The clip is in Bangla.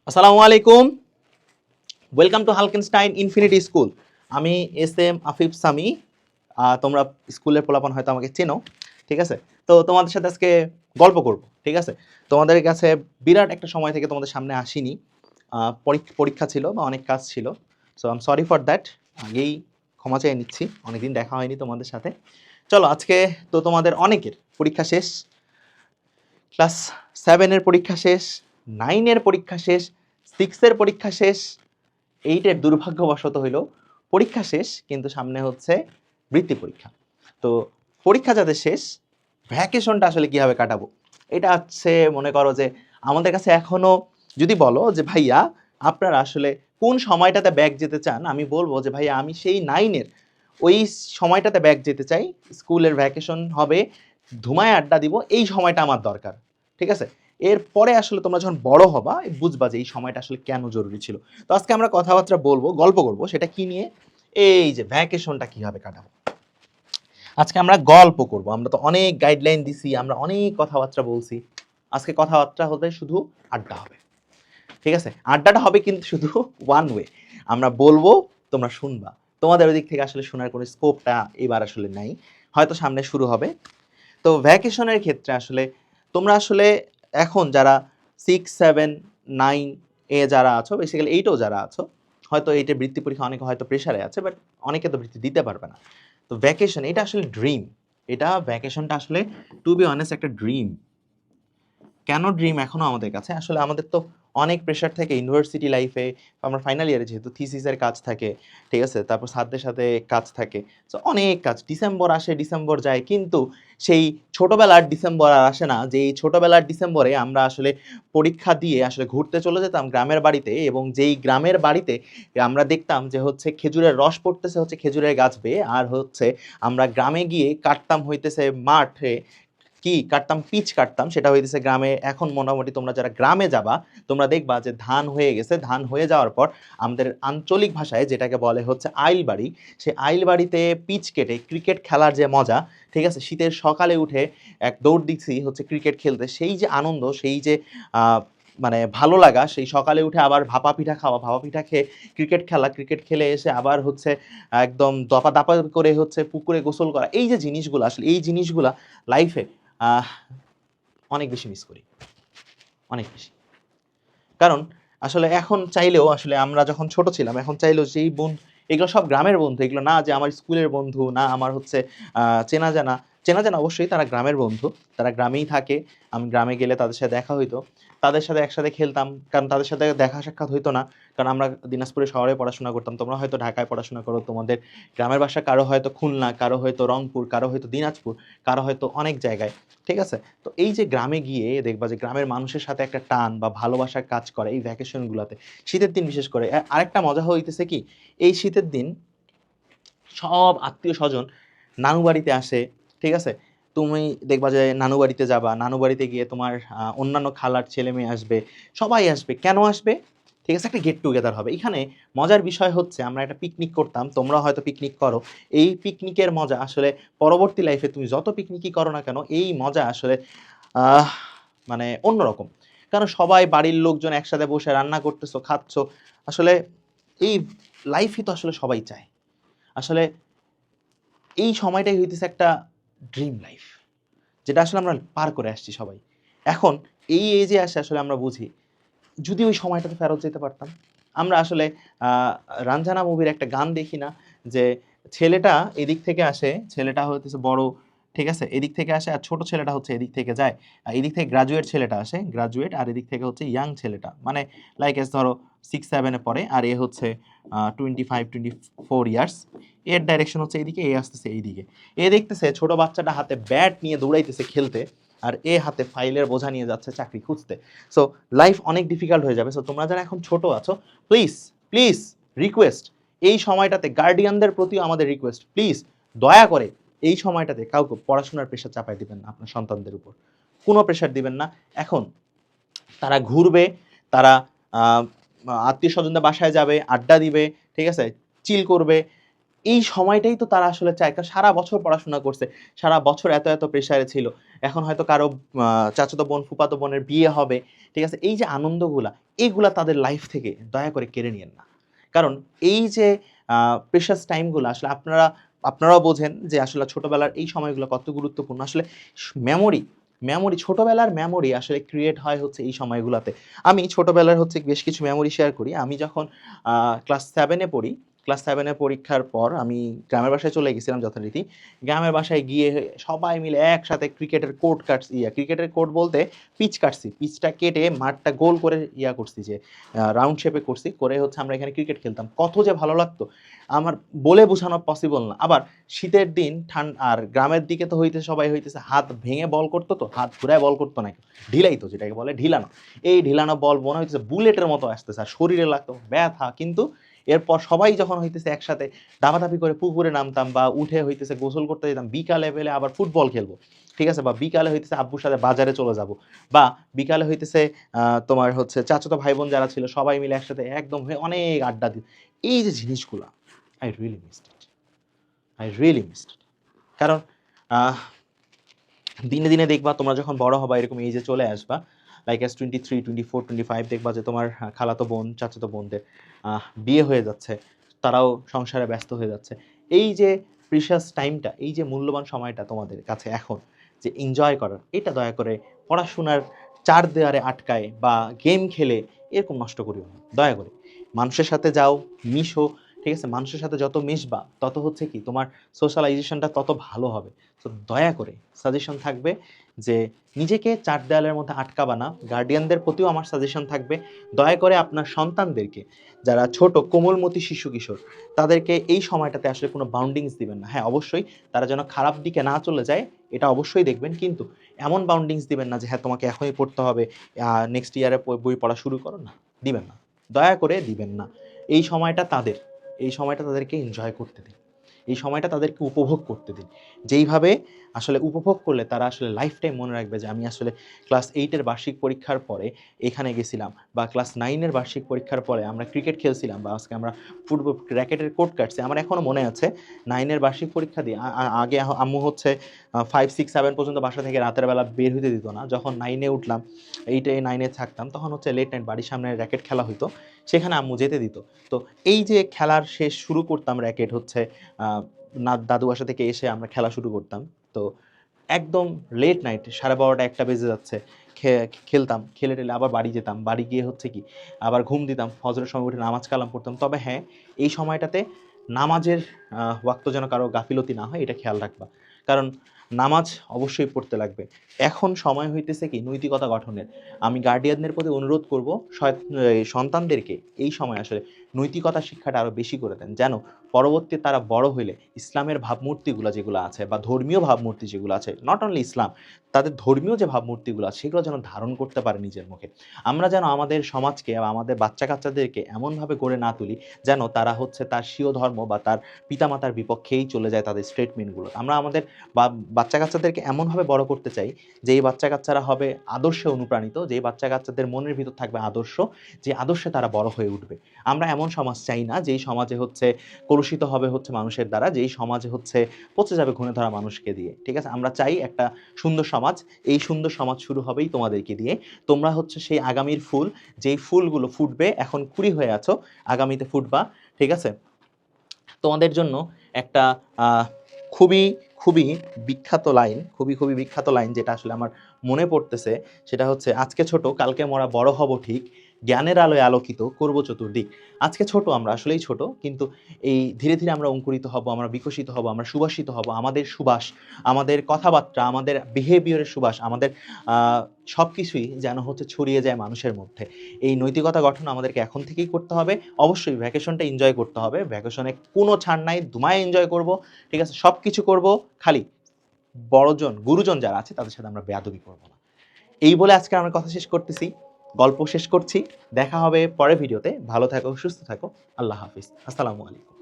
আসসালামু আলাইকুম। Welcome to Halkenstein infinity school. আমি এস এম আফিফ সামি। তোমরা স্কুলের পোলাপান হয়তো আমাকে চেনো, ঠিক আছে? তো তোমাদের সাথে আজকে গল্প করব, ঠিক আছে? তোমাদের কাছে বিরাট একটা সময় থেকে তোমাদের সামনে আসিনি। পরীক্ষা ছিল বা অনেক কাজ ছিল। So I am sorry for that. আগেই ক্ষমা চেয়ে নিচ্ছি, অনেকদিন দেখা হয়নি তোমাদের সাথে। চলো, আজকে তো তোমাদের অনেকের পরীক্ষা শেষ। ক্লাস 7-এর পরীক্ষা শেষ, 9-এর পরীক্ষা শেষ, 6-এর পরীক্ষা শেষ, 8-এর দুর্ভাগ্যবশত হইল পরীক্ষা শেষ, কিন্তু সামনে হচ্ছে বৃত্তি পরীক্ষা। তো পরীক্ষা যাদের শেষ, ভ্যাকেশনটা আসলে কিভাবে কাটাবো, এটা হচ্ছে মনে করো যে আমাদের কাছে এখনো যদি বলো যে ভাইয়া আপনারা আসলে কোন সময়টাতে ব্যাক যেতে চান, আমি বলবো যে ভাইয়া আমি সেই 9-এর ওই সময়টাতে ব্যাক যেতে চাই। স্কুলের ভ্যাকেশন হবে, ধুমায় আড্ডা দিব, এই সময়টা আমার দরকার, ঠিক আছে? এরপরে আসলে তোমরা যখন বড় হবা বুঝবা যে এই সময়টা আসলে কেন জরুরি ছিল। তো আজকে আমরা কথাবার্তা বলবো, গল্প করব, সেটা কি নিয়ে? এই যে ভ্যাকেশনটা কিভাবে কাটাবো, আজকে আমরা গল্প করব। আমরা তো অনেক গাইডলাইন দিছি, আমরা অনেক কথাবার্তা বলছি। আজকে কথাবার্তা হতে শুধু আড্ডা হবে, ঠিক আছে? আড্ডাটা হবে কিন্তু শুধু ওয়ান ওয়ে। আমরা বলবো, তোমরা শুনবা। তোমাদের ওই দিক থেকে আসলে শোনার কোনো স্কোপটা এবার আসলে নাই, হয়তো সামনে শুরু হবে। তো ভ্যাকেশনের ক্ষেত্রে আসলে তোমরা আসলে এখন যারা 6, 7, 9 যারা আছো, বেসিক্যালি 8-ও যারা আছো, হয়তো 8-এ বৃত্তি পরীক্ষা, অনেকে হয়তো প্রেশারে আছে, বাট অনেকে তো বৃত্তি দিতে পারবে না। তো ভ্যাকেশন এটা আসলে ড্রিম। এটা ভ্যাকেশনটা আসলে টু বি অনেস্ট একটা ড্রিম। কেন ড্রিম এখনো আমাদের কাছে? আসলে আমাদের তো অনেক প্রেশার থাকে ইউনিভার্সিটি লাইফে। আমরা ফাইনাল ইয়ারে যেহেতু থিসিসের কাজ থাকে, ঠিক আছে? তারপর ছাত্রদের সাথে কাজ থাকে। সো অনেক কাজ। ডিসেম্বর আসে, ডিসেম্বর যায়। কিন্তু সেই ছোটবেলার ডিসেম্বর আর আসে না, যেই ছোটবেলার ডিসেম্বরে আমরা আসলে পরীক্ষা দিয়ে আসলে ঘুরতে চলে যেতাম গ্রামের বাড়িতে, এবং যেই গ্রামের বাড়িতে আমরা দেখতাম যে হচ্ছে খেজুরের রস পড়তেছে হচ্ছে খেজুরের গাছ বেয়ে, আর হচ্ছে আমরা গ্রামে গিয়ে কাটতাম হইতেছে মাঠে, কি কাটতাম, পিচ কাটতাম, সেটা হইতেছে গ্রামে। এখন মোটামুটি তোমরা যারা গ্রামে যাবা, তোমরা দেখবা যে ধান হয়ে গেছে। ধান হয়ে যাওয়ার পর আমাদের আঞ্চলিক ভাষায় যেটাকে বলে হচ্ছে আইল বাড়ি, সেই আইল বাড়িতে পিচ কেটে ক্রিকেট খেলার যে মজা, ঠিক আছে? শীতের সকালে উঠে এক দৌড় দিচ্ছি হচ্ছে ক্রিকেট খেলতে, সেই যে আনন্দ, সেই যে মানে ভালো লাগা, সেই সকালে উঠে আবার ভাপা পিঠা খাওয়া, ভাপা পিঠা খেয়ে ক্রিকেট খেলা, ক্রিকেট খেলে এসে আবার হচ্ছে একদম দপা দাপা করে হচ্ছে পুকুরে গোসল করা, এই যে জিনিসগুলো, আসলে এই জিনিসগুলা লাইফে আহ অনেক বেশি মিস করি, অনেক বেশি। কারণ আসলে এখন চাইলেও, আসলে আমরা যখন ছোট ছিলাম, এখন চাইলেও যেই বন্ধু, এগুলো সব গ্রামের বন্ধু, এগুলো না যে আমার স্কুলের বন্ধু, না আমার হচ্ছে চেনা জানা। চেনা জানা অবশ্যই, তারা গ্রামের বন্ধু, তারা গ্রামেই থাকে। আমি গ্রামে গেলে তাদের সাথে দেখা হইতো, তাদের সাথে একসাথে খেলতাম। কারণ তাদের সাথে দেখা সাক্ষাৎ হইতো না, কারণ আমরা দিনাজপুরে শহরে পড়াশোনা করতাম, তোমরা হয়তো ঢাকায় পড়াশোনা করো, তোমাদের গ্রামের বাসা কারো হয়তো খুলনা, কারো হয়তো রংপুর, কারো হয়তো দিনাজপুর, কারো হয়তো অনেক জায়গায়, ঠিক আছে? তো এই যে গ্রামে গিয়ে দেখবা যে গ্রামের মানুষের সাথে একটা টান বা ভালোবাসার কাজ করে এই ভ্যাকেশনগুলোতে, শীতের দিন বিশেষ করে। আরেকটা মজা হইতেছে কি, এই শীতের দিন সব আত্মীয় স্বজন নানু বাড়িতে আসে, ঠিক আছে? তুমি দেখবা যে নানু বাড়িতে যাবা, নানু বাড়িতে গিয়ে তোমার অন্যান্য খালার ছেলে মেয়ে আসবে, সবাই আসবে। কেন আসবে? ঠিক আছে, একটা গেট টুগেদার হবে। এখানে মজার বিষয় হচ্ছে আমরা একটা পিকনিক করতাম, তোমরা হয়তো পিকনিক করো। এই পিকনিকের মজা আসলে পরবর্তী লাইফে তুমি যত পিকনিকই করো না কেন, এই মজা আসলে আহ মানে অন্যরকম। কারণ সবাই বাড়ির লোকজন একসাথে বসে রান্না করতেছো, খাচ্ছো। আসলে এই লাইফই তো আসলে সবাই চায়। আসলে এই সময়টাই হইতেছে একটা ড্রিম লাইফ, যেটা আসলে আমরা পার করে আসছি সবাই। এখন এই এজে আসে আসলে আমরা বুঝি, যদি ওই সময়টাতে ফেরত যেতে পারতাম। আমরা আসলে রাঞ্জানা মুভির একটা গান দেখি না, যে ছেলেটা এদিক থেকে আসে, ছেলেটা হইতেছে বড়, ঠিক আছে? এদিক থেকে আসে, আর ছোট ছেলেটা হচ্ছে এদিক থেকে যায়। আর এদিক থেকে গ্রাজুয়েট ছেলেটা আসে, গ্রাজুয়েট, আর এদিক থেকে হচ্ছে ইয়াং ছেলেটা, মানে লাইক এস ধরো 6, 7-এ পড়ে, আর এ হচ্ছে 25, 24 ইয়ার্স। এর ডাইরেকশন হচ্ছে এইদিকে, এ আসতেছে এইদিকে। এ দেখতেছে ছোট বাচ্চাটা হাতে ব্যাট নিয়ে দৌড়াইতেছে খেলতে, আর এ হাতে ফাইলের বোঝা নিয়ে যাচ্ছে চাকরি খুঁজতে। সো লাইফ অনেক ডিফিকাল্ট হয়ে যাবে। সো তোমরা যারা এখন ছোট আছো, প্লিজ প্লিজ রিকোয়েস্ট, এই সময়টাতে গার্ডিয়ানদের প্রতিও আমাদের রিকোয়েস্ট, প্লিজ দয়া করে এই সময়টাতে কাউকে পড়াশোনার প্রেশার চাপাই দিবেন না আপনার সন্তানদের উপর। কোনো প্রেশার দিবেন না। এখন তারা ঘুরবে, তারা আত্মীয় স্বজনদের বাসায় যাবে, আড্ডা দিবে, ঠিক আছে? চিল করবে। এই সময়টাই তো তারা আসলে চায়, কারণ সারা বছর পড়াশোনা করছে, সারা বছর এত এত প্রেশারে ছিল, এখন হয়তো কারো চাচাতো বোন ফুফাতো বোনের বিয়ে হবে, ঠিক আছে, এই যে আনন্দগুলা, এইগুলা তাদের লাইফ থেকে দয়া করে কেড়ে নিয়েন না। কারণ এই যে প্রেশাস টাইমগুলো আসলে আপনারাও বোঝেন যে আসলে ছোটবেলার এই সময়গুলো কত গুরুত্বপূর্ণ। আসলে মেমোরি মেমোরি ছোটবেলার মেমোরি আসলে ক্রিয়েট হয় হচ্ছে এই সময়গুলোতে। আমি ছোটবেলার হচ্ছে বেশ কিছু মেমোরি শেয়ার করি। আমি যখন ক্লাস 7 এ পড়ি, ক্লাস 7 এ পরীক্ষার পর আমি গ্রামের বাসায় চলে গেছিলাম যথারীতি। গ্রামের বাসায় গিয়ে সবাই মিলে একসাথে ক্রিকেটের কোর্ট কাটছি, ক্রিকেটের কোর্ট বলতে পিচ কাটছি। পিচটা কেটে মাঠটা গোল করে করছি, যে রাউন্ড শেপে করছি, করে হচ্ছে আমরা এখানে ক্রিকেট খেলতাম। কত যে ভালো লাগতো আমার বলে বোঝানো পসিবল না। আবার শীতের দিন আর গ্রামের দিকে তো সবাই হইতেছে হাত ভেঙে বল করতো, তো হাত ঘুরায় বল করতো না, ঢিলাই তো যেটাকে বলে ঢিলানো। এই ঢিলানো বল মনে হইতেছে বুলেটের মতো আসতেছে আর শরীরে লাগতো ব্যথা। কিন্তু এরপর সবাই যখন হইতেছে একসাথে দাপাদাপি করে পুকুরে নামতাম বা উঠে হইতেছে গোসল করতে যেতাম, বিকালে পেলে আবার ফুটবল খেলবো, ঠিক আছে, বা বিকালে হইতেছে আব্বুর সাথে বাজারে চলে যাব, বা বিকালে হইতেছে তোমার হচ্ছে চাচাতো ভাই বোন যারা ছিল সবাই মিলে একসাথে একদম হয়ে অনেক আড্ডা দিই। এই যে জিনিসগুলো I really missed it, I really missed it. কারণ আহ, দিনে দিনে দেখবা তোমরা যখন বড় হবা, এরকম এই যে চলে আসবা, লাইক এস 23, 24, 25, দেখবা যে তোমার খালাতো বোন চাচাতো বোনদের বিয়ে হয়ে যাচ্ছে, তারাও সংসারে ব্যস্ত হয়ে যাচ্ছে। এই যে প্রিশিয়াস টাইমটা, এই যে মূল্যবান সময়টা তোমাদের কাছে এখন যে এনজয় করার, এটা দয়া করে পড়াশোনার চার দেয়ারে আটকায় বা গেম খেলে এরকম নষ্ট করিও না, দয়া করে মানুষের সাথে যাও, মিশো, ঠিক আছে, মানুষের সাথে যত মিশবা তত হচ্ছে কি তোমার সোশ্যালাইজেশনটা তত ভালো হবে। তো দয়া করে সাজেশন থাকবে যে নিজেকে চার দেয়ালের মধ্যে আটকাবা না। গার্ডিয়ানদের প্রতিও আমার সাজেশন থাকবে, দয়া করে আপনার সন্তানদেরকে, যারা ছোট কোমলমতি শিশু কিশোর, তাদেরকে এই সময়টাতে আসলে কোনো বাউন্ডিংস দিবেন না। হ্যাঁ অবশ্যই তারা যেন খারাপ দিকে না চলে যায়, এটা অবশ্যই দেখবেন, কিন্তু এমন বাউন্ডিংস দিবেন না যে হ্যাঁ তোমাকে এখনই পড়তে হবে, নেক্সট ইয়ারে বই পড়া শুরু করো, না, দিবেন না, দয়া করে দিবেন না। এই সময়টা তাদের, এই সময়টা তাদেরকে এনজয় করতে দিন, এই সময়টা তাদেরকে উপভোগ করতে দিন। যেইভাবে আসলে উপভোগ করলে তারা আসলে লাইফ টাইম মনে রাখবে যে আমি আসলে ক্লাস 8-এর বার্ষিক পরীক্ষার পরে এখানে গেছিলাম, বা ক্লাস 9-এর বার্ষিক পরীক্ষার পরে আমরা ক্রিকেট খেলছিলাম, বা আজকে আমরা ফুটবল র্যাকেটের কোর্ট কাটছি। আমার এখনও মনে আছে 9-এর বার্ষিক পরীক্ষা দিয়ে আগে আম্মু হচ্ছে 5, 6, 7 পর্যন্ত বাসা থেকে রাতের বেলা বের হইতে দিত না। যখন 9-এ উঠলাম, 8-এ 9-এ থাকতাম, তখন হচ্ছে লেট নাইট বাড়ির সামনে র্যাকেট খেলা হইতো, সেখানে আম্মু যেতে দিত। তো এই যে খেলার শেষ শুরু করতাম র্যাকেট হচ্ছে না দাদু বাসা থেকে এসে আমরা খেলা শুরু করতাম। তো একদম লেট নাইট 12:30 1টা বেজে যাচ্ছে, খেলতাম, খেলে টেলে আবার বাড়ি যেতাম, বাড়ি গিয়ে হচ্ছে কি আবার ঘুম দিতাম, ফজরের সময় উঠে নামাজ কালাম পড়তাম। তবে হ্যাঁ, এই সময়টাতে নামাজের ওয়াক্ত যেন কারো গাফিলতি না হয়, এটা খেয়াল রাখবা। কারণ নামাজ অবশ্যই পড়তে লাগবে। এখন সময় হইতেছে কি নৈতিকতা গঠনের। আমি গার্ডিয়ানদের প্রতি অনুরোধ করব সন্তানদেরকে এই সময় আসলে নৈতিকতা শিক্ষাটা আরও বেশি করে দেন, যেন পরবর্তী তারা বড় হইলে ইসলামের ভাবমূর্তিগুলো যেগুলো আছে, বা ধর্মীয় ভাবমূর্তি যেগুলো আছে, নট অনলি ইসলাম, তাদের ধর্মীয় যে ভাবমূর্তিগুলো আছে সেগুলো যেন ধারণ করতে পারে নিজের মুখে। আমরা যেন আমাদের সমাজকে বা আমাদের বাচ্চা কাচ্চাদেরকে এমনভাবে গড়ে না তুলি যেন তারা হচ্ছে তার স্বীয় ধর্ম বা তার পিতামাতার বিপক্ষেই চলে যায় তাদের স্টেটমেন্টগুলো। আমরা আমাদের বাচ্চা কাচ্চাদেরকে এমনভাবে বড় করতে চাই যে এই বাচ্চা কাচ্চারা হবে আদর্শে অনুপ্রাণিত, যে বাচ্চা কাচ্চাদের মনের ভিতর থাকবে আদর্শ, যে আদর্শে তারা বড় হয়ে উঠবে। আমরা এমন সমাজ চাই না যেই সমাজে হচ্ছে কলুষিত হবে হচ্ছে মানুষের দ্বারা, যেই সমাজে হচ্ছে পচে যাবে ঘুণে ধরা মানুষকে দিয়ে, ঠিক আছে। আমরা চাই একটা সুন্দর সমাজ, এই সুন্দর সমাজ শুরু হবেই তোমাদেরকে দিয়ে। তোমরা হচ্ছে সেই আগামীর ফুল, যেই ফুলগুলো ফুটবে, এখন কুড়ি হয়ে আছো, আগামীতে ফুটবা, ঠিক আছে। তোমাদের জন্য একটা খুবই খুবই বিখ্যাত লাইন, খুবই বিখ্যাত লাইন, যেটা আসলে আমার মনে পড়তেছে, সেটা হচ্ছে আজকে ছোট কালকে মোরা বড় হব ঠিক, জ্ঞানের আলোয় আলোকিত করব চতুর্দিক। আজকে ছোট, আমরা আসলেই ছোট, কিন্তু এই ধীরে ধীরে আমরা অঙ্কুরিত হব, আমরা বিকশিত হব, আমরা সুবাসিত হব। আমাদের সুবাস, আমাদের কথাবার্তা, আমাদের বিহেভিয়ারের সুবাস, আমাদের সব কিছুই যেন হচ্ছে ছড়িয়ে যায় মানুষের মধ্যে। এই নৈতিকতা গঠন আমাদেরকে এখন থেকেই করতে হবে। অবশ্যই ভ্যাকেশনটা এনজয় করতে হবে, ভ্যাকেশনে কোনো ছাড় নাই, ধুমায় এনজয় করব, ঠিক আছে, সব কিছু করবো, খালি বড়জন গুরুজন যারা আছে তাদের সাথে আমরা বেয়াদবি করবো না। এই বলে আজকে আমরা কথা শেষ করতেছি, গল্প শেষ করছি। দেখা হবে পরের ভিডিওতে। ভালো থাকো, সুস্থ থাকো, আল্লাহ হাফিজ, আসসালামু আলাইকুম।